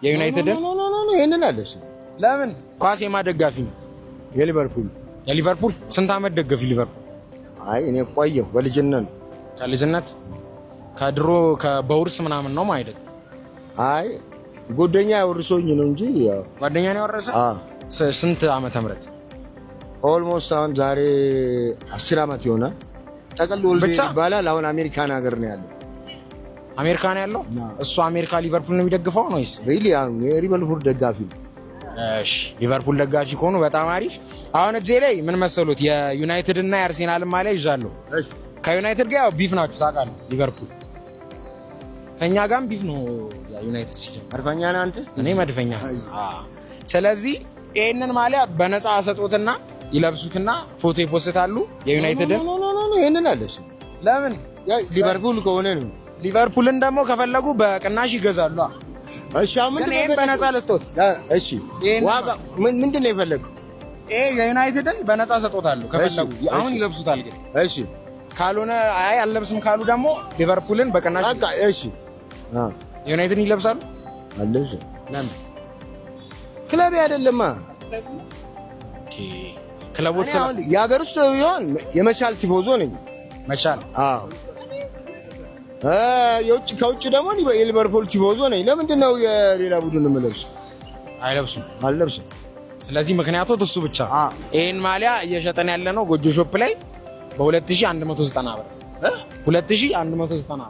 የዩናይትድ ይሄንን አለሽ። ለምን ኳስ የማደጋፊ ነው? የሊቨርፑል ስንት አመት ደገፊ ሊቨርፑል? አይ እኔ ቆየሁ በልጅነት ነው። ከልጅነት ከድሮ በውርስ ምናምን ነው ማይደግ? አይ ጎደኛ ያወርሶኝ ነው እንጂ ያው ጓደኛ ነው ያወረሰ። ስንት ዓመተ ምህረት? ኦልሞስት አሁን ዛሬ 10 ዓመት ይሆናል። ጠቅል ወልዴ ይባላል። አሁን አሜሪካን ሀገር ነው ያለው። አሜሪካ ነው ያለው እሱ። አሜሪካ ሊቨርፑል ነው የሚደግፈው ነው ወይስ? ሪሊ አሁን የሊቨርፑል ደጋፊ ነው። እሺ ሊቨርፑል ደጋፊ ከሆኑ በጣም አሪፍ። አሁን እጄ ላይ ምን መሰሉት የዩናይትድ እና የአርሴናል ማሊያ ይዣለሁ። ከዩናይትድ ጋር ያው ቢፍ ናችሁ ታውቃለህ። ሊቨርፑል ከኛ ጋርም ቢፍ ነው። ዩናይትድ ሲጀምር መድፈኛ ነህ አንተ፣ እኔ መድፈኛ። ስለዚህ ይሄንን ማሊያ በነፃ አሰጡትና ይለብሱትና ፎቶ ይፖስታሉ። የዩናይትድ ይሄንን አለሽ። ለምን ሊቨርፑል ከሆነ ነው። ሊቨርፑልን ደግሞ ከፈለጉ በቅናሽ ይገዛሉ። እሺ አሁን ምንድነው በነፃ ለስጦት? እሺ ዋጋ ምንድነው የፈለገው? ይሄ የዩናይትድን በነፃ ሰጦታሉ ከፈለጉ። አሁን ይለብሱታል ግን እሺ ካልሆነ አይ አልለብስም ካሉ ደግሞ ሊቨርፑልን በቅናሽ በቃ እሺ ዩናይትድን ይለብሳሉ። አለሽ ለምን ክለብ አይደለማ። ኦኬ ክለቦች የሀገር ውስጥ ቢሆን የመቻል ቲፎዞ ነኝ። መቻል የውጭ ከውጭ ደግሞ የሊቨርፑል ቲፎዞ ነኝ። ለምንድን ነው የሌላ ቡድን የምለብሰው? አይለብሱም። አልለብስም። ስለዚህ ምክንያቱ እሱ ብቻ። ይሄን ማሊያ እየሸጠን ያለ ነው ጎጆ ሾፕ ላይ በ2190 ብር 2190